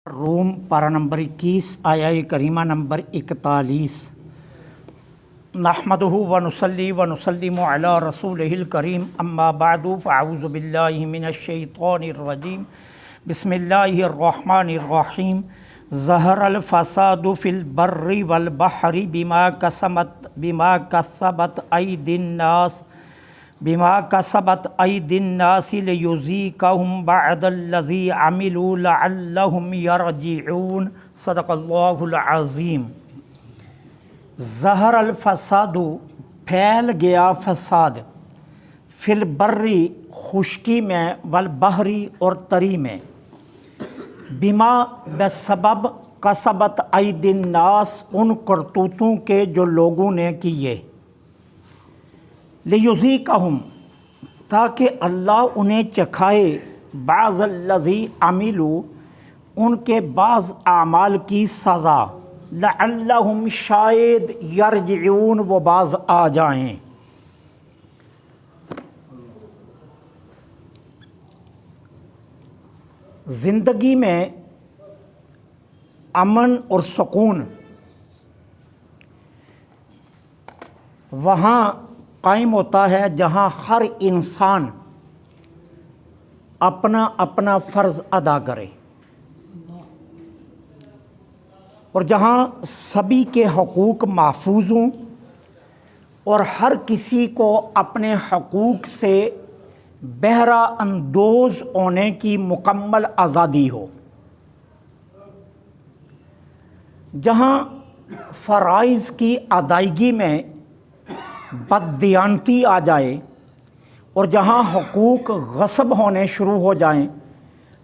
روم پارہ نمبر 21 آیہ کریمہ نمبر 41 نحمدہ ونصلی ونسلم علی رسولہ الکریم اما بعد فاعوذ باللہ من الشیطان الرجیم بسم اللہ الرحمن الرحیم ظہر الفساد فی البر والبحر بما کسبت ایدی الناس لیذیقہم بعد الذی عملوا لعلہم یرجعون صدق اللہ العظیم۔ ظہر الفساد پھیل گیا فساد، فی البر خشکی میں، والبحری اور تری میں، بما بسبب کسبت ایدی الناس ان کرتوتوں کے جو لوگوں نے کیے، لیذیقہم تاکہ اللہ انہیں چکھائے، بعض الذی عملوا ان کے بعض اعمال کی سزا، لعلہم شاید یرجعون وہ باز آ جائیں۔ زندگی میں امن اور سکون وہاں قائم ہوتا ہے جہاں ہر انسان اپنا اپنا فرض ادا کرے، اور جہاں سبھی کے حقوق محفوظ ہوں اور ہر کسی کو اپنے حقوق سے بہرہ اندوز ہونے کی مکمل آزادی ہو، جہاں فرائض کی ادائیگی میں بددیانتی آ جائے اور جہاں حقوق غصب ہونے شروع ہو جائیں،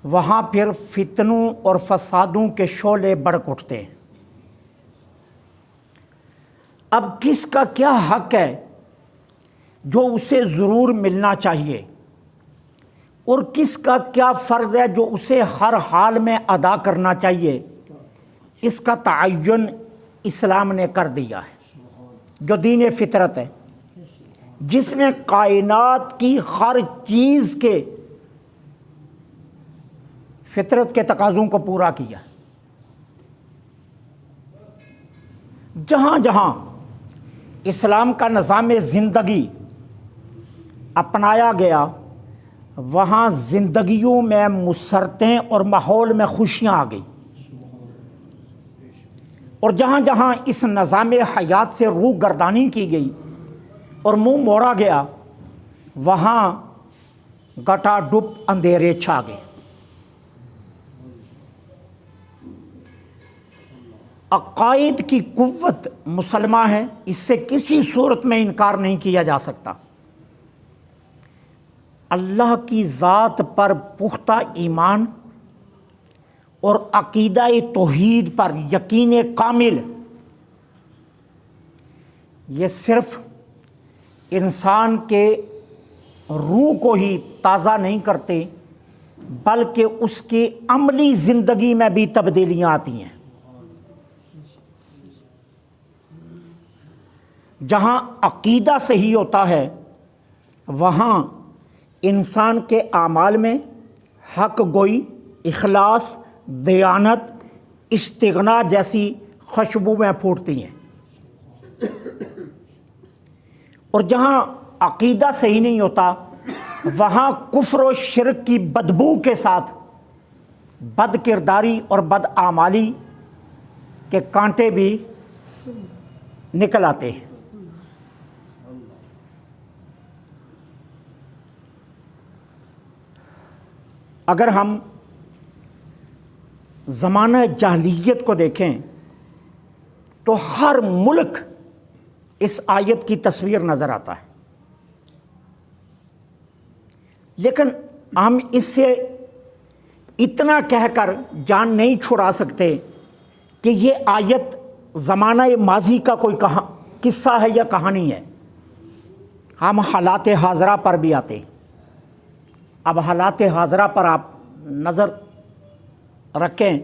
وہاں پھر فتنوں اور فسادوں کے شعلے بھڑک اٹھتے ہیں۔ اب کس کا کیا حق ہے جو اسے ضرور ملنا چاہیے، اور کس کا کیا فرض ہے جو اسے ہر حال میں ادا کرنا چاہیے، اس کا تعین اسلام نے کر دیا ہے، جو دین فطرت ہے، جس نے کائنات کی ہر چیز کے فطرت کے تقاضوں کو پورا کیا۔ جہاں جہاں اسلام کا نظام زندگی اپنایا گیا، وہاں زندگیوں میں مسرتیں اور ماحول میں خوشیاں آ گئی، اور جہاں جہاں اس نظام حیات سے روح گردانی کی گئی اور منہ موڑا گیا، وہاں گٹا ڈپ اندھیرے چھا گئے۔ عقائد کی قوت مسلمہ ہے، اس سے کسی صورت میں انکار نہیں کیا جا سکتا۔ اللہ کی ذات پر پختہ ایمان اور عقیدہ توحید پر یقین کامل، یہ صرف انسان کے روح کو ہی تازہ نہیں کرتے، بلکہ اس کی عملی زندگی میں بھی تبدیلیاں آتی ہیں۔ جہاں عقیدہ صحیح ہوتا ہے، وہاں انسان کے اعمال میں حق گوئی، اخلاص، دیانت، استغنا جیسی خوشبوئیں پھوٹتی ہیں، اور جہاں عقیدہ صحیح نہیں ہوتا، وہاں کفر و شرک کی بدبو کے ساتھ بد کرداری اور بد اعمالی کے کانٹے بھی نکل آتے ہیں۔ اگر ہم زمانہ جاہلیت کو دیکھیں تو ہر ملک اس آیت کی تصویر نظر آتا ہے، لیکن ہم اس سے اتنا کہہ کر جان نہیں چھڑا سکتے کہ یہ آیت زمانہ ماضی کا کوئی قصہ ہے یا کہانی ہے۔ ہم حالات حاضرہ پر بھی آتے ہیں۔ اب حالات حاضرہ پر آپ نظر رکھیں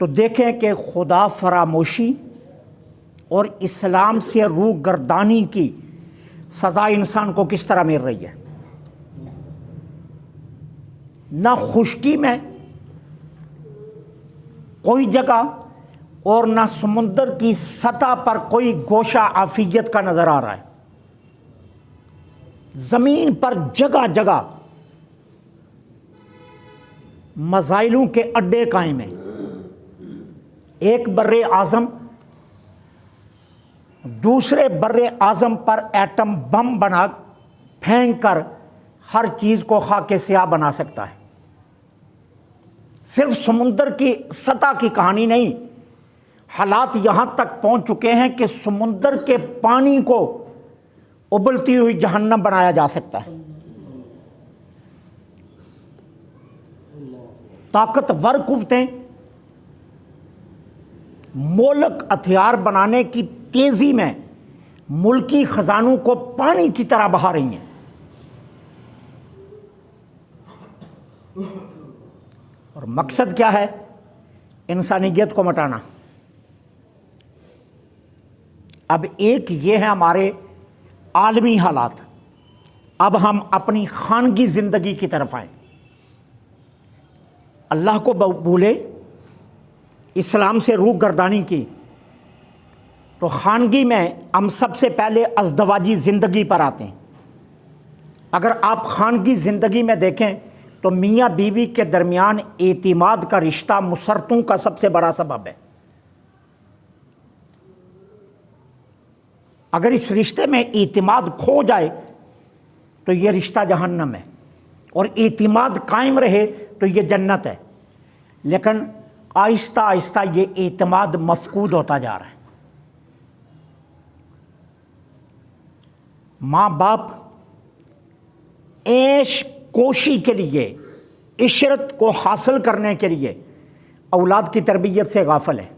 تو دیکھیں کہ خدا فراموشی اور اسلام سے روح گردانی کی سزا انسان کو کس طرح مل رہی ہے۔ نہ خشکی میں کوئی جگہ اور نہ سمندر کی سطح پر کوئی گوشہ عافیت کا نظر آ رہا ہے۔ زمین پر جگہ جگہ میزائلوں کے اڈے قائم ہیں۔ ایک بر اعظم دوسرے بر اعظم پر ایٹم بم بنا پھینک کر ہر چیز کو خاک سیاہ بنا سکتا ہے۔ صرف سمندر کی سطح کی کہانی نہیں، حالات یہاں تک پہنچ چکے ہیں کہ سمندر کے پانی کو ابلتی ہوئی جہنم بنایا جا سکتا ہے۔ طاقتور قوتیں مولک ہتھیار بنانے کی تیزی میں ملکی خزانوں کو پانی کی طرح بہا رہی ہیں، اور مقصد کیا ہے؟ انسانیت کو مٹانا۔ اب ایک یہ ہے ہمارے عالمی حالات، اب ہم اپنی خانگی زندگی کی طرف آئیں۔ اللہ کو بھولے، اسلام سے روح گردانی کی، تو خانگی میں ہم سب سے پہلے ازدواجی زندگی پر آتے ہیں۔ اگر آپ خانگی زندگی میں دیکھیں تو میاں بیوی کے درمیان اعتماد کا رشتہ مسرتوں کا سب سے بڑا سبب ہے۔ اگر اس رشتے میں اعتماد کھو جائے تو یہ رشتہ جہنم ہے، اور اعتماد قائم رہے تو یہ جنت ہے۔ لیکن آہستہ آہستہ یہ اعتماد مفقود ہوتا جا رہا ہے۔ ماں باپ عیش کوشی کے لیے، عشرت کو حاصل کرنے کے لیے اولاد کی تربیت سے غافل ہے،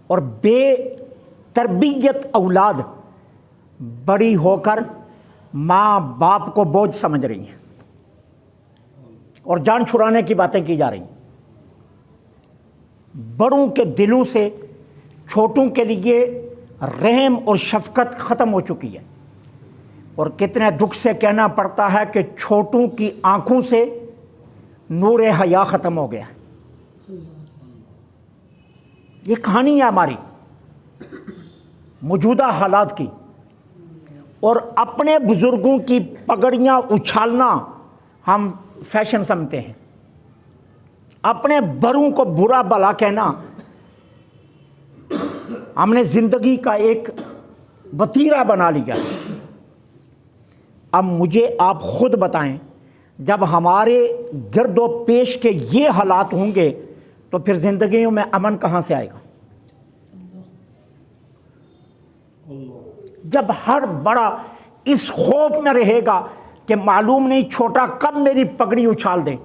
اور بے تربیت اولاد بڑی ہو کر ماں باپ کو بوجھ سمجھ رہی ہیں اور جان چھڑانے کی باتیں کی جا رہی ہیں۔ بڑوں کے دلوں سے چھوٹوں کے لیے رحم اور شفقت ختم ہو چکی ہے، اور کتنے دکھ سے کہنا پڑتا ہے کہ چھوٹوں کی آنکھوں سے نور حیا ختم ہو گیا۔ یہ کہانی ہے ہماری موجودہ حالات کی، اور اپنے بزرگوں کی پگڑیاں اچھالنا ہم فیشن سمجھتے ہیں، اپنے بڑوں کو برا بھلا کہنا ہم نے زندگی کا ایک وتیرہ بنا لیا۔ اب مجھے آپ خود بتائیں، جب ہمارے گرد و پیش کے یہ حالات ہوں گے تو پھر زندگیوں میں امن کہاں سے آئے گا؟ جب ہر بڑا اس خوف میں رہے گا کہ معلوم نہیں چھوٹا کب میری پگڑی اچھال دے،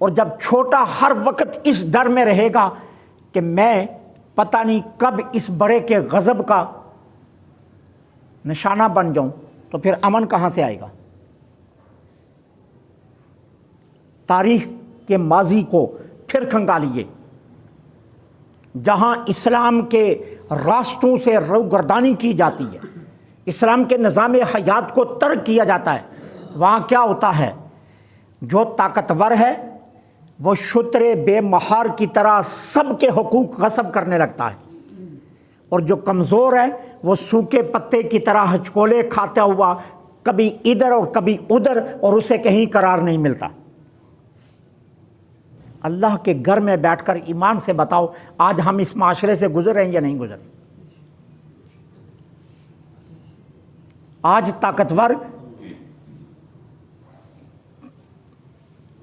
اور جب چھوٹا ہر وقت اس ڈر میں رہے گا کہ میں پتہ نہیں کب اس بڑے کے غضب کا نشانہ بن جاؤں، تو پھر امن کہاں سے آئے گا؟ تاریخ کے ماضی کو پھر کھنگالیے، جہاں اسلام کے راستوں سے روگردانی کی جاتی ہے، اسلام کے نظام حیات کو ترک کیا جاتا ہے، وہاں کیا ہوتا ہے؟ جو طاقتور ہے وہ شترے بے مہار کی طرح سب کے حقوق غصب کرنے لگتا ہے، اور جو کمزور ہے وہ سوکھے پتے کی طرح ہچکولے کھاتا ہوا کبھی ادھر اور کبھی ادھر، اور اسے کہیں قرار نہیں ملتا۔ اللہ کے گھر میں بیٹھ کر ایمان سے بتاؤ، آج ہم اس معاشرے سے گزر رہے ہیں یا نہیں گزر رہے؟ آج طاقتور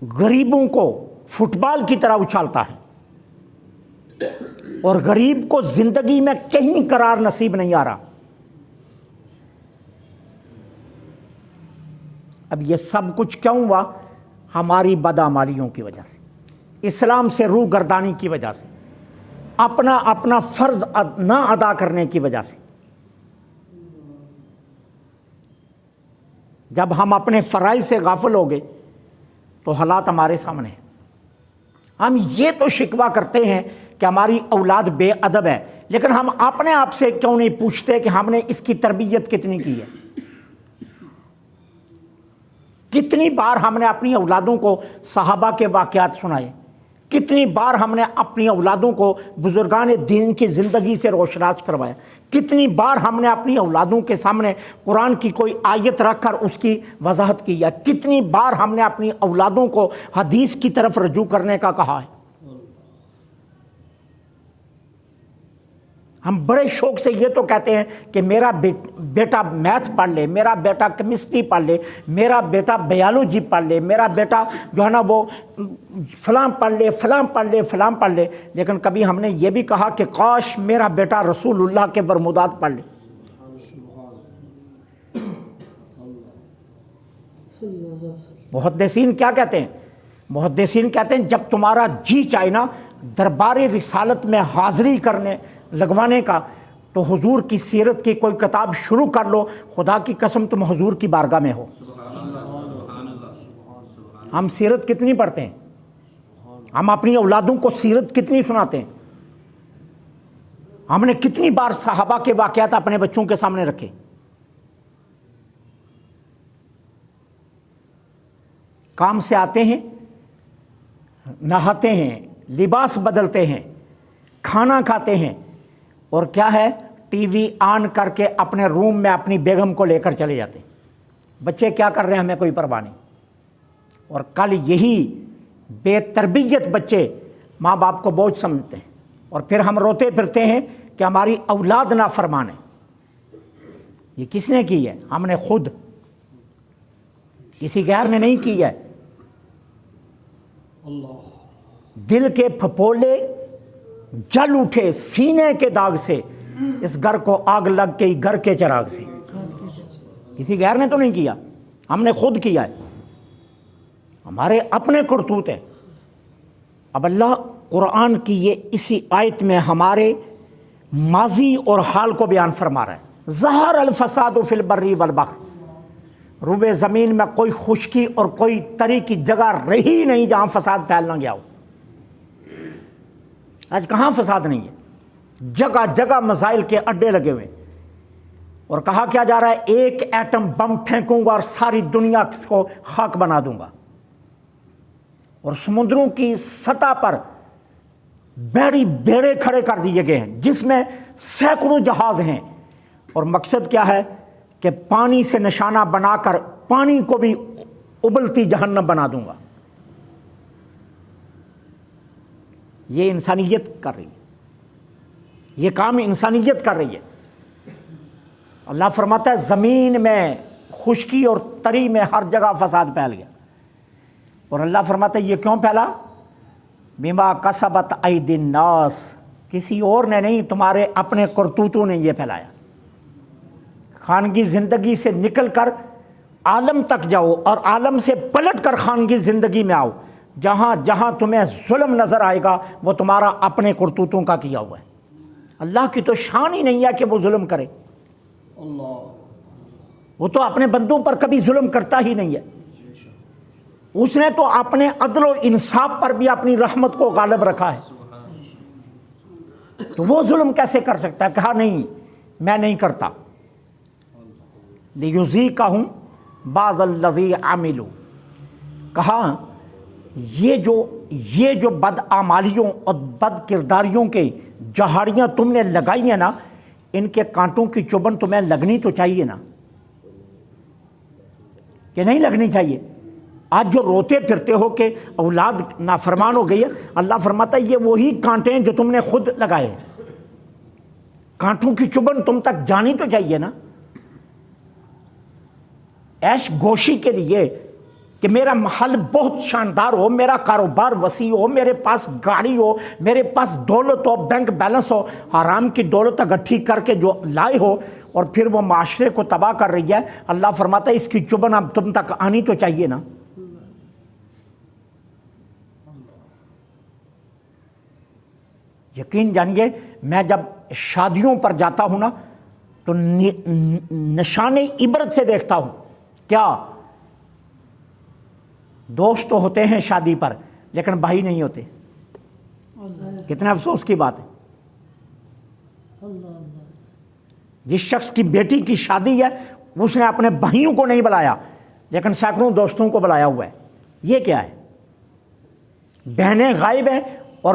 غریبوں کو فٹ بال کی طرح اچھالتا ہے، اور غریب کو زندگی میں کہیں قرار نصیب نہیں آ رہا۔ اب یہ سب کچھ کیوں ہوا؟ ہماری بدعمالیوں کی وجہ سے، اسلام سے روح گردانی کی وجہ سے، اپنا فرض نہ ادا کرنے کی وجہ سے۔ جب ہم اپنے فرائض سے غافل ہو گئے تو حالات ہمارے سامنے ہیں۔ ہم یہ تو شکوہ کرتے ہیں کہ ہماری اولاد بے ادب ہے، لیکن ہم اپنے آپ سے کیوں نہیں پوچھتے کہ ہم نے اس کی تربیت کتنی کی ہے؟ کتنی بار ہم نے اپنی اولادوں کو صحابہ کے واقعات سنائے، کتنی بار ہم نے اپنی اولادوں کو بزرگان دین کی زندگی سے روشناس کروایا، کتنی بار ہم نے اپنی اولادوں کے سامنے قرآن کی کوئی آیت رکھ کر اس کی وضاحت کی ہے، کتنی بار ہم نے اپنی اولادوں کو حدیث کی طرف رجوع کرنے کا کہا ہے۔ ہم بڑے شوق سے یہ تو کہتے ہیں کہ میرا بیٹا میتھ پڑھ لے، میرا بیٹا کیمسٹری پڑھ لے، میرا بیٹا بیالوجی پڑھ لے، میرا بیٹا جو ہے نا وہ فلاں پڑھ لے، فلاں پڑھ لے، فلاں پڑھ لے، لیکن کبھی ہم نے یہ بھی کہا کہ کاش میرا بیٹا رسول اللہ کے برمودات پڑھ لے۔ محدثین کیا کہتے ہیں؟ محدثین کہتے ہیں جب تمہارا جی چاہے نا دربار رسالت میں حاضری کرنے لگوانے کا تو حضور کی سیرت کی کوئی کتاب شروع کر لو، خدا کی قسم تم حضور کی بارگاہ میں ہو۔ ہم سیرت کتنی پڑھتے ہیں؟ ہم اپنی اولادوں کو سیرت کتنی سناتے ہیں؟ ہم نے کتنی بار صحابہ کے واقعات اپنے بچوں کے سامنے رکھے؟ کام سے آتے ہیں، نہاتے ہیں، لباس بدلتے ہیں، کھانا کھاتے ہیں، اور کیا ہے، ٹی وی آن کر کے اپنے روم میں اپنی بیگم کو لے کر چلے جاتے ہیں۔ بچے کیا کر رہے ہیں ہمیں کوئی پرواہ نہیں۔ اور کل یہی بے تربیت بچے ماں باپ کو بوجھ سمجھتے ہیں، اور پھر ہم روتے پھرتے ہیں کہ ہماری اولاد نافرمان ہے۔ یہ کس نے کی ہے؟ ہم نے خود، کسی غیر نے نہیں کی ہے۔ دل کے پھپولے جل اٹھے سینے کے داغ سے، اس گھر کو آگ لگ گئی گھر کے چراغ سے۔ کسی غیر نے تو نہیں کیا، ہم نے خود کیا ہے، ہمارے اپنے کرتوت ہیں۔ اب اللہ قرآن کی یہ اسی آیت میں ہمارے ماضی اور حال کو بیان فرما رہا ہے۔ ظہر الفساد فی البر والبحر، روبے زمین میں کوئی خشکی اور کوئی تری کی جگہ رہی نہیں جہاں فساد پھیل نہ گیا ہو۔ آج کہاں فساد نہیں ہے؟ جگہ جگہ مسائل کے اڈے لگے ہوئے، اور کہا کیا جا رہا ہے، ایک ایٹم بم پھینکوں گا اور ساری دنیا کو خاک بنا دوں گا۔ اور سمندروں کی سطح پر بیڑے کھڑے کر دیے گئے ہیں جس میں سینکڑوں جہاز ہیں، اور مقصد کیا ہے کہ پانی سے نشانہ بنا کر پانی کو بھی ابلتی جہنم بنا دوں گا۔ یہ انسانیت کر رہی ہے، یہ کام انسانیت کر رہی ہے۔ اللہ فرماتا ہے زمین میں خشکی اور تری میں ہر جگہ فساد پھیل گیا، اور اللہ فرماتا ہے یہ کیوں پھیلا؟ بما کسبت ایدی الناس، کسی اور نے نہیں، تمہارے اپنے کرتوتوں نے یہ پھیلایا۔ خانگی زندگی سے نکل کر عالم تک جاؤ، اور عالم سے پلٹ کر خانگی زندگی میں آؤ، جہاں جہاں تمہیں ظلم نظر آئے گا وہ تمہارا اپنے کرتوتوں کا کیا ہوا ہے۔ اللہ کی تو شان ہی نہیں ہے کہ وہ ظلم کرے، وہ تو اپنے بندوں پر کبھی ظلم کرتا ہی نہیں ہے۔ اس نے تو اپنے عدل و انصاف پر بھی اپنی رحمت کو غالب رکھا ہے، تو وہ ظلم کیسے کر سکتا ہے؟ کہا نہیں میں نہیں کرتا۔ لیذیقہم بعض الذی عملوا، کہا یہ جو بدعمالیوں اور بد کرداریوں کے جہاڑیاں تم نے لگائی ہیں نا، ان کے کانٹوں کی چبھن تمہیں لگنی تو چاہیے نا، کہ نہیں لگنی چاہیے؟ آج جو روتے پھرتے ہو کہ اولاد نافرمان ہو گئی ہے، اللہ فرماتا ہے یہ وہی کانٹے ہیں جو تم نے خود لگائے ہیں۔ کانٹوں کی چبھن تم تک جانی تو چاہیے نا، عیش گوشی کے لیے کہ میرا محل بہت شاندار ہو، میرا کاروبار وسیع ہو، میرے پاس گاڑی ہو، میرے پاس دولت ہو، بینک بیلنس ہو، حرام کی دولت اکٹھی کر کے جو لائے ہو، اور پھر وہ معاشرے کو تباہ کر رہی ہے۔ اللہ فرماتا ہے اس کی چبھن اب تم تک آنی تو چاہیے نا۔ یقین جانیے میں جب شادیوں پر جاتا ہوں نا تو نشان عبرت سے دیکھتا ہوں، کیا دوست تو ہوتے ہیں شادی پر لیکن بھائی نہیں ہوتے۔ کتنے افسوس کی بات ہے۔ جس شخص کی بیٹی کی شادی ہے اس نے اپنے بھائیوں کو نہیں بلایا لیکن سینکڑوں دوستوں کو بلایا ہوا ہے۔ یہ کیا ہے؟ بہنیں غائب ہیں اور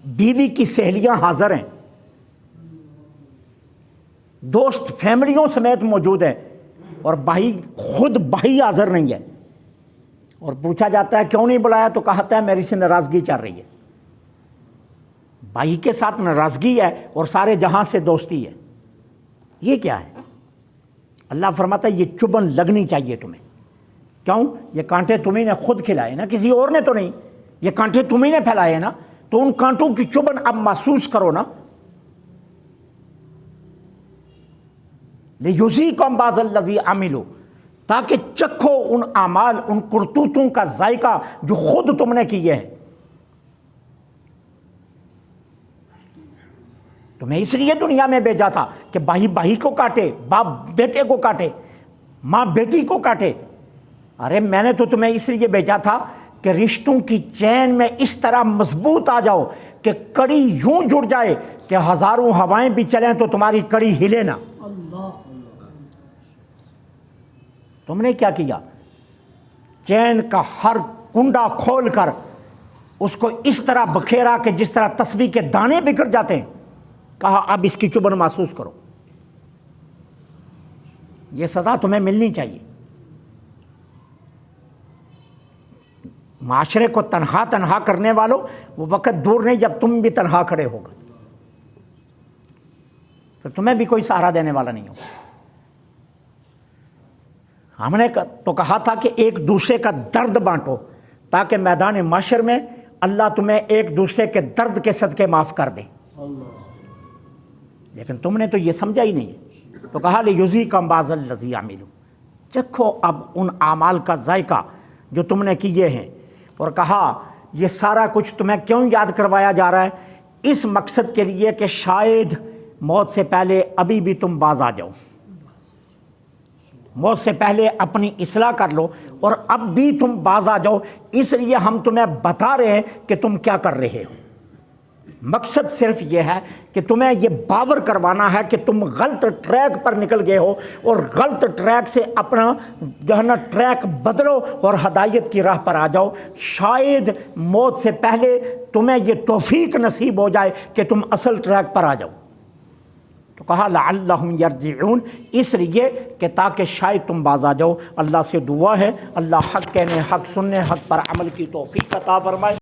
بیوی کی سہیلیاں حاضر ہیں، دوست فیملیوں سمیت موجود ہیں، اور خود بھائی حاضر نہیں ہے، اور پوچھا جاتا ہے کیوں نہیں بلایا تو کہتا ہے میری سے ناراضگی چل رہی ہے۔ بھائی کے ساتھ ناراضگی ہے اور سارے جہاں سے دوستی ہے، یہ کیا ہے؟ اللہ فرماتا ہے یہ چبھن لگنی چاہیے تمہیں۔ کیوں؟ یہ کانٹے تمہیں نے خود کھلائے نا، کسی اور نے تو نہیں، یہ کانٹے تمہیں نے پھیلائے نا، تو ان کانٹوں کی چبھن اب محسوس کرو نا۔ لِيُذِيقَهُمْ بَعْضَ الَّذِي عَمِلُوا، تاکہ چکھو ان اعمال، ان کرتوتوں کا ذائقہ جو خود تم نے کیے ہیں۔ تمہیں اس لیے دنیا میں بھیجا تھا کہ بھائی بھائی کو کاٹے، باپ بیٹے کو کاٹے، ماں بیٹی کو کاٹے۔ ارے میں نے تو تمہیں اس لیے بھیجا تھا کہ رشتوں کی چین میں اس طرح مضبوط آ جاؤ کہ کڑی یوں جڑ جائے کہ ہزاروں ہوائیں بھی چلیں تو تمہاری کڑی ہلے نہ۔ تم نے کیا کیا؟ چین کا ہر کنڈا کھول کر اس کو اس طرح بکھیرا کہ جس طرح تسبیح کے دانے بکھر جاتے ہیں، کہا اب اس کی چبھن محسوس کرو۔ یہ سزا تمہیں ملنی چاہیے۔ معاشرے کو تنہا کرنے والوں، وہ وقت دور نہیں جب تم بھی تنہا کھڑے ہوگا، تو تمہیں بھی کوئی سہارا دینے والا نہیں ہوگا۔ ہم نے تو کہا تھا کہ ایک دوسرے کا درد بانٹو تاکہ میدان معاشر میں اللہ تمہیں ایک دوسرے کے درد کے صدقے معاف کر دے، لیکن تم نے تو یہ سمجھا ہی نہیں۔ تو کہا لِيُذِيقَهُمْ بَعْضَ الَّذِي عَمِلُوا، چکھو اب ان اعمال کا ذائقہ جو تم نے کیے ہیں۔ اور کہا یہ سارا کچھ تمہیں کیوں یاد کروایا جا رہا ہے؟ اس مقصد کے لیے کہ شاید موت سے پہلے ابھی بھی تم باز آ جاؤ، موت سے پہلے اپنی اصلاح کر لو اور اب بھی تم باز آ جاؤ۔ اس لیے ہم تمہیں بتا رہے ہیں کہ تم کیا کر رہے ہو۔ مقصد صرف یہ ہے کہ تمہیں یہ باور کروانا ہے کہ تم غلط ٹریک پر نکل گئے ہو، اور غلط ٹریک سے اپنا جو ہے نا ٹریک بدلو اور ہدایت کی راہ پر آ جاؤ۔ شاید موت سے پہلے تمہیں یہ توفیق نصیب ہو جائے کہ تم اصل ٹریک پر آ جاؤ۔ تو کہا لعلہم یرجعون، اس لیے کہ تاکہ شاید تم باز آ جاؤ۔ اللہ سے دعا ہے اللہ حق کہنے، حق سننے، حق پر عمل کی توفیق عطا فرمائے۔